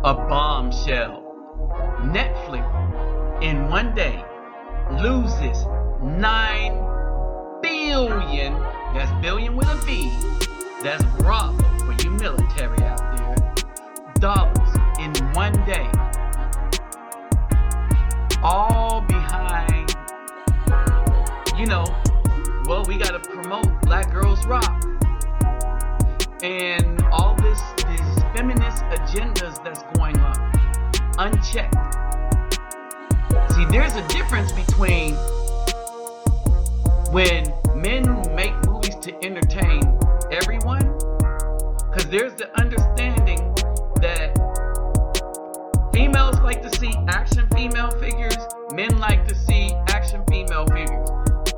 A bombshell. Netflix in one day loses 9 billion, that's billion with a B, that's bravo for you military out there, dollars in one day. All behind, well, we got to promote Black Girls Rock. And all these feminist agendas that's going on, unchecked. See, there's a difference between when men make movies to entertain everyone, because there's the understanding that females like to see action female figures, men like to see action female figures.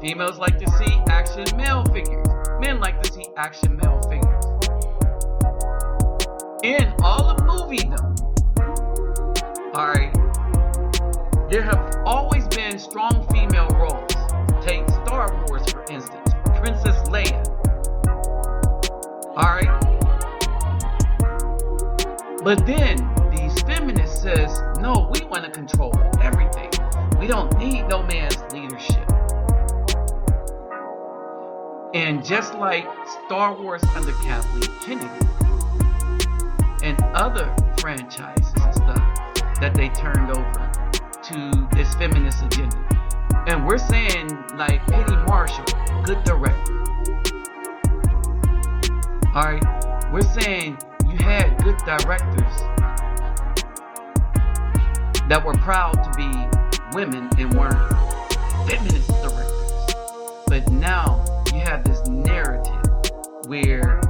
Females like to see action male figures, men like to see action male figures. In all of moviedom, alright, there have always been strong female roles. Take Star Wars, for instance, Princess Leia. Alright? But then these feminists says, no, we want to control everything. We don't need no man's leadership. And just like Star Wars under Kathleen Kennedy and other franchises and stuff that they turned over to this feminist agenda. And we're saying, like Penny Marshall, good director. Alright, we're saying you had good directors that were proud to be women and weren't feminist directors. But now you have this narrative where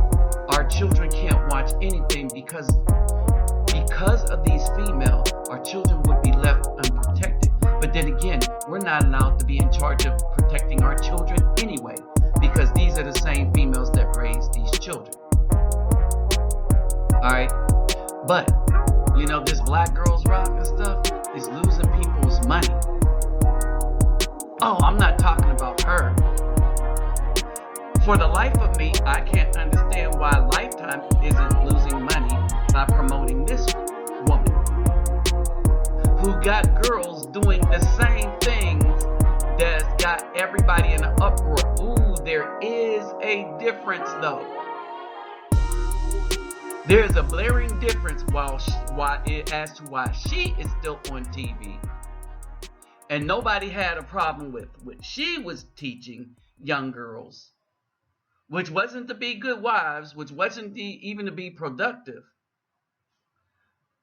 our children can't watch anything because of these females, our children would be left unprotected. But then again, we're not allowed to be in charge of protecting our children anyway, because these are the same females that raise these children. Alright? But, this Black Girls Rock and stuff is losing people's money. Oh, I'm not talking about her. For the life of me, I can't understand why Lifetime isn't losing money by promoting this woman who got girls doing the same things that's got everybody in an uproar. Ooh, there is a difference though. There's a blaring difference as to why she is still on TV. And nobody had a problem with what she was teaching young girls, which wasn't to be good wives, which wasn't even to be productive.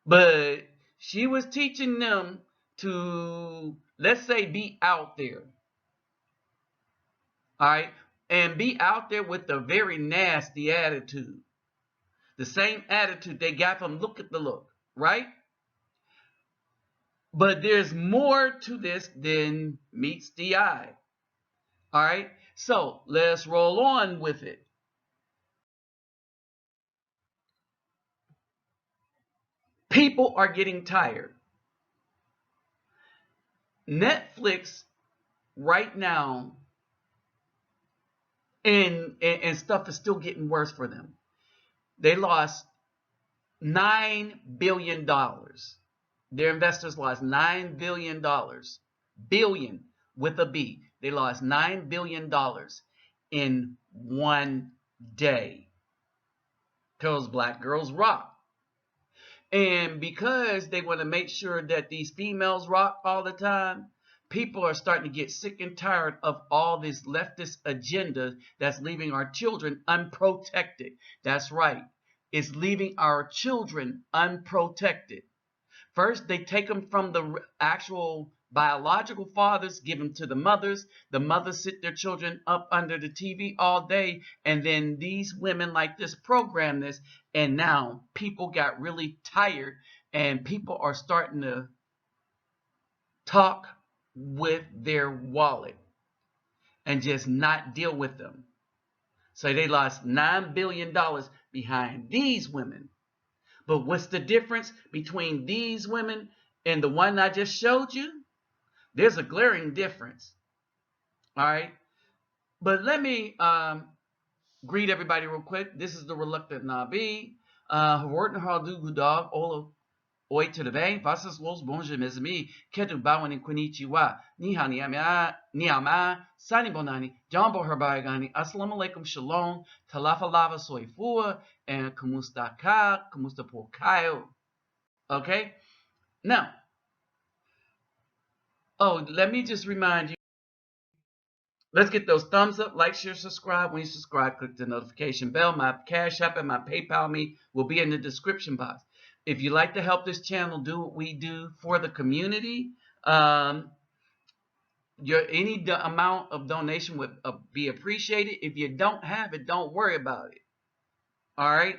But she was teaching them to, let's say, be out there. Alright? And be out there with a very nasty attitude. The same attitude they got from Look at the Look. Right? But there's more to this than meets the eye. Alright? So, let's roll on with it. People are getting tired. Netflix right now and stuff is still getting worse for them. They lost $9 billion. Their investors lost $9 billion. Billion with a B. They lost $9 billion in one day. Because Black Girls Rock. And because they want to make sure that these females rock all the time, people are starting to get sick and tired of all this leftist agenda that's leaving our children unprotected. That's right. It's leaving our children unprotected. First, they take them from the actual biological fathers, give them to the mothers. The mothers sit their children up under the TV all day. And then these women like this program this. And now people got really tired and people are starting to talk with their wallet and just not deal with them. So they lost $9 billion behind these women. But what's the difference between these women and the one I just showed you? There's a glaring difference. All right. But let me greet everybody real quick. This is the Reluctant Nabi. Hoort en Haldu Gudag, Ola Oi, tudo bem? Vocês los bons meus amigos. Ketu bawan in konnichiwa. Ni hao ni ama, sani bonani, jambo herbayagani, assalamu alaikum, shalom, talafalava soy fua, and kumusta ka, kumusta por kayo. Okay? Now, let me just remind you. Let's get those thumbs up, like, share, subscribe. When you subscribe, click the notification bell. My Cash App and my PayPal me will be in the description box. If you'd like to help this channel do what we do for the community, any amount of donation would be appreciated. If you don't have it, don't worry about it. All right?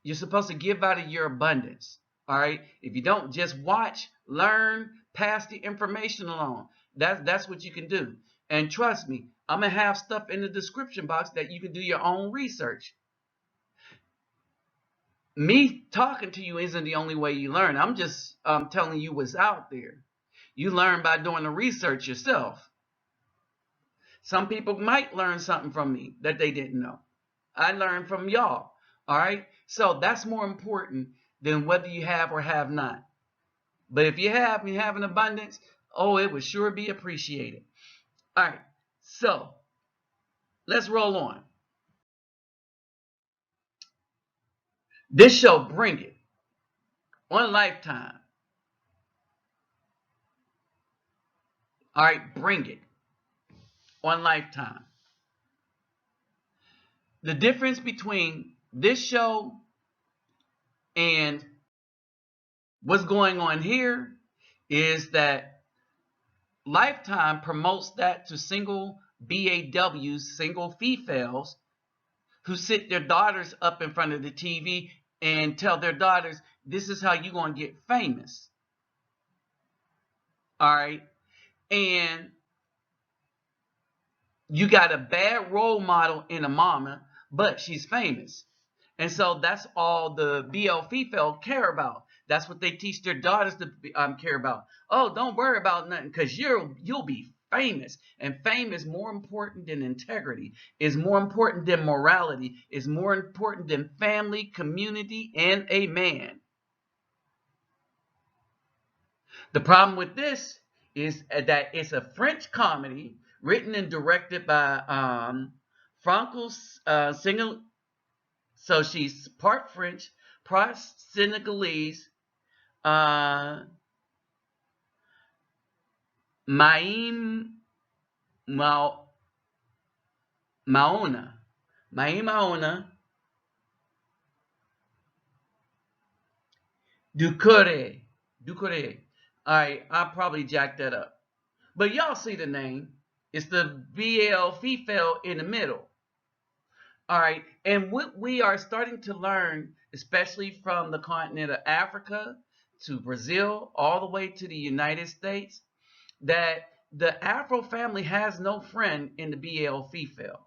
You're supposed to give out of your abundance. All right? If you don't, just watch, learn, pass the information along. That's what you can do. And trust me, I'm going to have stuff in the description box that you can do your own research. Me talking to you isn't the only way you learn. I'm just telling you what's out there. You learn by doing the research yourself. Some people might learn something from me that they didn't know. I learned from y'all. All right? So that's more important than whether you have or have not. But if you have an abundance, it would sure be appreciated. All right, so let's roll on. This show, Bring It, on Lifetime. All right, Bring It, on Lifetime. The difference between this show and what's going on here is that Lifetime promotes that to single BAWs, single females, who sit their daughters up in front of the TV and tell their daughters, this is how you're going to get famous. All right? And you got a bad role model in a mama, but she's famous. And so that's all the BL female care about. That's what they teach their daughters to care about. Oh, don't worry about nothing, because you'll be famous. And fame is more important than integrity, is more important than morality, is more important than family, community, and a man. The problem with this is that it's a French comedy written and directed by Franco Singal. So she's part French, part Senegalese. Maim Maona. Ducouré. All right, I'll probably jack that up. But y'all see the name. It's the BL female in the middle. All right, and what we are starting to learn, especially from the continent of Africa to Brazil, all the way to the United States, that the Afro family has no friend in the BL female.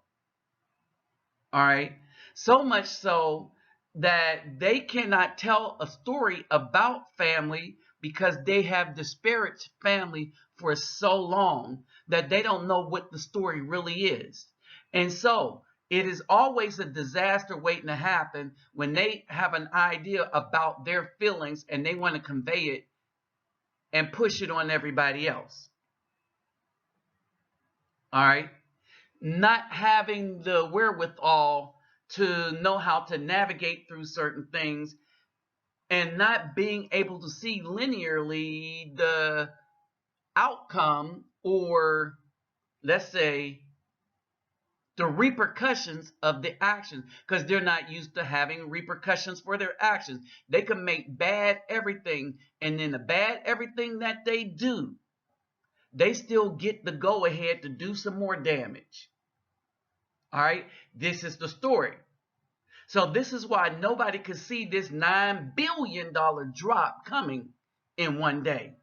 All right, so much so that they cannot tell a story about family because they have disparaged family for so long that they don't know what the story really is. And so it is always a disaster waiting to happen when they have an idea about their feelings and they want to convey it and push it on everybody else. All right, not having the wherewithal to know how to navigate through certain things and not being able to see linearly the outcome, or let's say the repercussions of the actions, because they're not used to having repercussions for their actions. They can make bad everything, and then the bad everything that they do, they still get the go ahead to do some more damage. All right, this is the story. So this is why nobody could see this $9 billion drop coming in one day.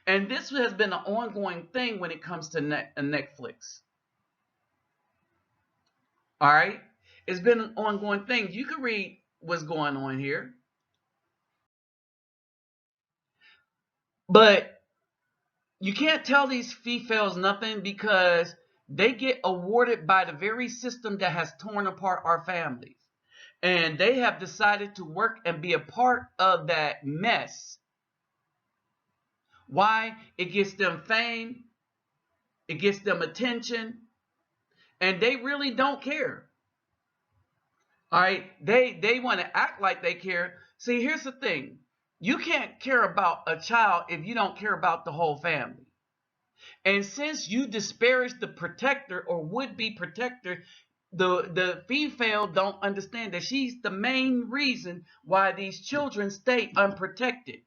And this has been an ongoing thing when it comes to Netflix. All right, it's been an ongoing thing. You can read what's going on here. But you can't tell these females nothing because they get awarded by the very system that has torn apart our families. And they have decided to work and be a part of that mess. Why? It gets them fame, it gets them attention, and they really don't care. All right, they want to act like they care. See, here's the thing: you can't care about a child if you don't care about the whole family. And since you disparage the protector or would-be protector, the female don't understand that she's the main reason why these children stay unprotected.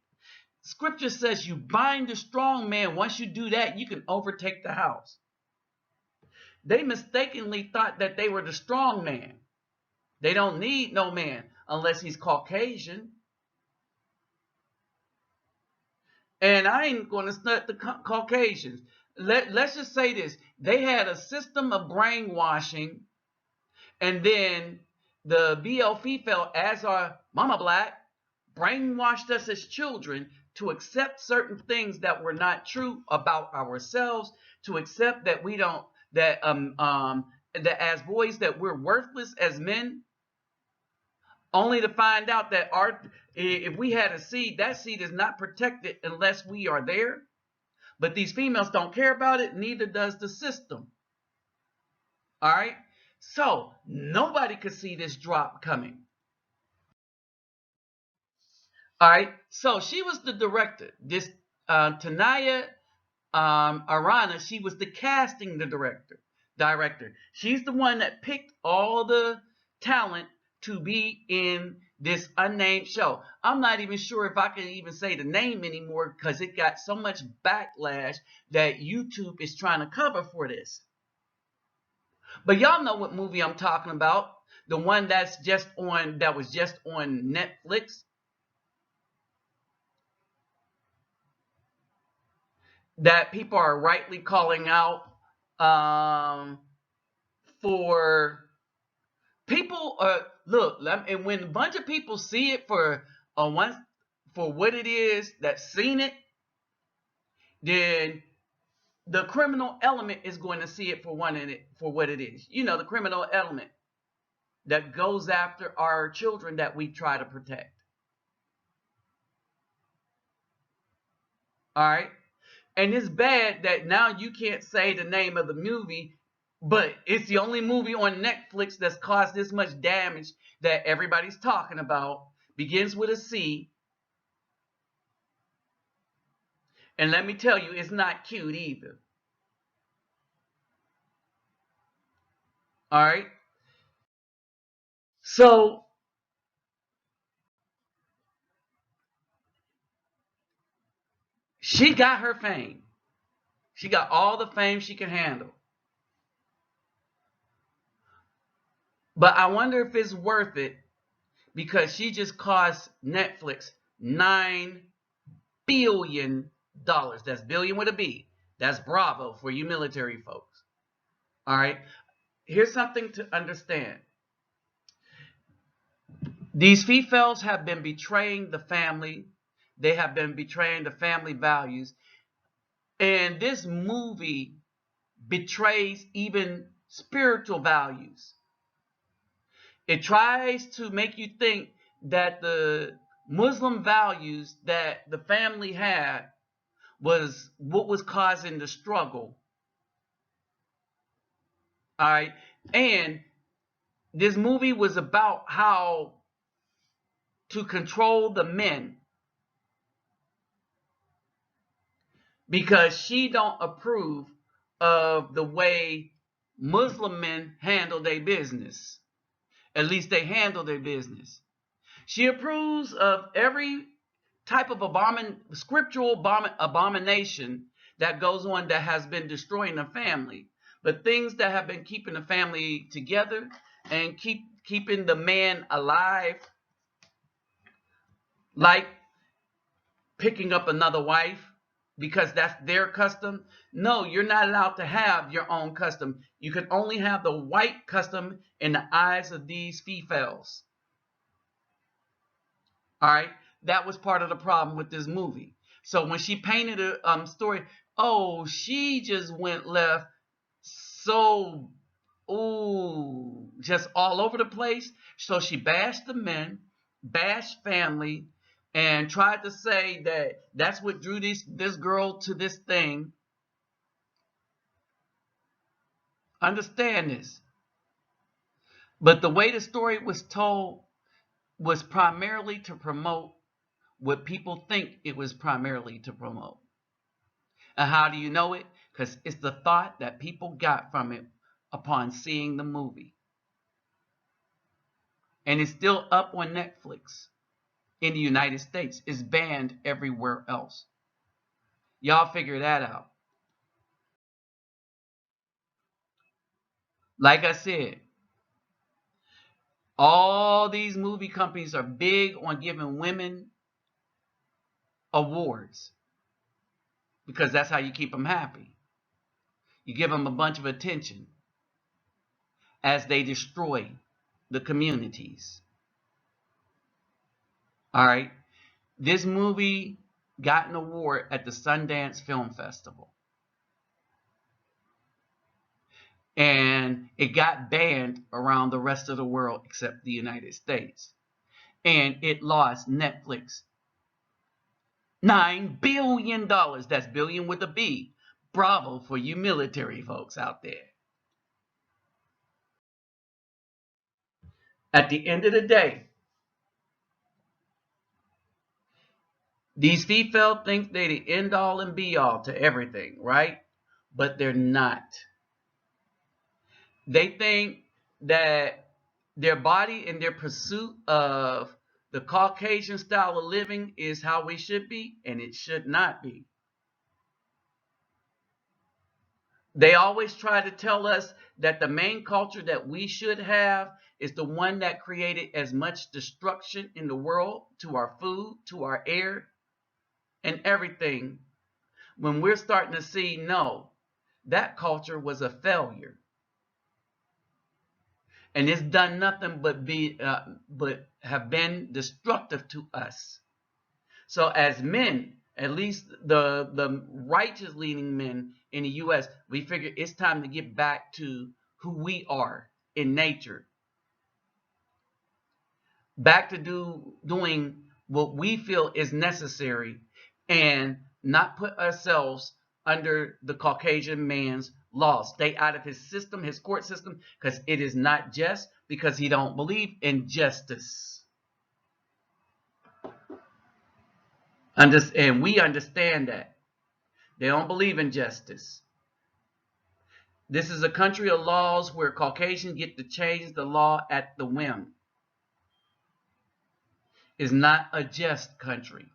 Scripture says you bind the strong man. Once you do that, you can overtake the house. They mistakenly thought that they were the strong man. They don't need no man unless he's Caucasian. And I ain't going to stunt the Caucasians. Let's just say this. They had a system of brainwashing, and then the BLF, as our Mama Black, brainwashed us as children to accept certain things that were not true about ourselves, to accept that we don't, that as boys that we're worthless as men, only to find out that if we had a seed, that seed is not protected unless we are there. But these females don't care about it, neither does the system. All right? So nobody could see this drop coming. All right? So she was the director. This Tanaya Arana, she was the casting director. She's the one that picked all the talent to be in this unnamed show. I'm not even sure if I can even say the name anymore because it got so much backlash that YouTube is trying to cover for this. But y'all know what movie I'm talking about. The one that was just on Netflix. That people are rightly calling out for people. Look, and when a bunch of people see it for what it is, that's seen it, then the criminal element is going to see it for what it is. You know, the criminal element that goes after our children that we try to protect. All right. And it's bad that now you can't say the name of the movie, but it's the only movie on Netflix that's caused this much damage that everybody's talking about. Begins with a C. And let me tell you, it's not cute either. All right. So she got her fame. She got all the fame she can handle. But I wonder if it's worth it because she just cost Netflix $9 billion. That's billion with a B. That's bravo for you military folks. All right. Here's something to understand. These females have been betraying the family. They have been betraying the family values. And this movie betrays even spiritual values. It tries to make you think that the Muslim values that the family had was what was causing the struggle. All right. And this movie was about how to control the men because she don't approve of the way Muslim men handle their business. At least they handle their business. She approves of every type of scriptural abomination that goes on that has been destroying the family. But things that have been keeping the family together and keeping the man alive, like picking up another wife because that's their custom. No, you're not allowed to have your own custom. You can only have the white custom in the eyes of these females. All right, that was part of the problem with this movie. So when she painted a story, oh, she just went left so ooh, just all over the place. So she bashed the men, bashed family, and tried to say that that's what drew this girl to this thing. Understand this. But the way the story was told was primarily to promote what people think it was primarily to promote. And how do you know it? Because it's the thought that people got from it upon seeing the movie. And it's still up on Netflix in the United States. It's banned everywhere else. Y'all figure that out. Like I said, all these movie companies are big on giving women awards because that's how you keep them happy. You give them a bunch of attention as they destroy the communities. All right. This movie got an award at the Sundance Film Festival. And it got banned around the rest of the world except the United States. And it lost Netflix $9 billion. That's billion with a B. Bravo for you military folks out there. At the end of the day, these females think they're the end all and be all to everything, right? But they're not. They think that their body and their pursuit of the Caucasian style of living is how we should be, and it should not be. They always try to tell us that the main culture that we should have is the one that created as much destruction in the world to our food, to our air, and everything. When we're starting to see, no, that culture was a failure. And it's done nothing but have been destructive to us. So as men, at least the righteous leaning men in the U.S., we figure it's time to get back to who we are in nature. Back to doing what we feel is necessary and not put ourselves under the Caucasian man's laws. Stay out of his system, his court system, because it is not just, because he don't believe in justice. And we understand that. They don't believe in justice. This is a country of laws where Caucasians get to change the law at the whim. It's not a just country.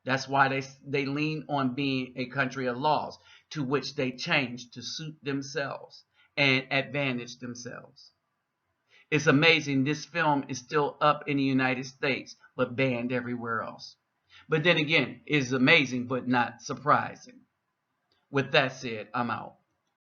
That's why they lean on being a country of laws, to which they change to suit themselves and advantage themselves. It's amazing this film is still up in the United States, but banned everywhere else. But then again, it's amazing, but not surprising. With that said, I'm out.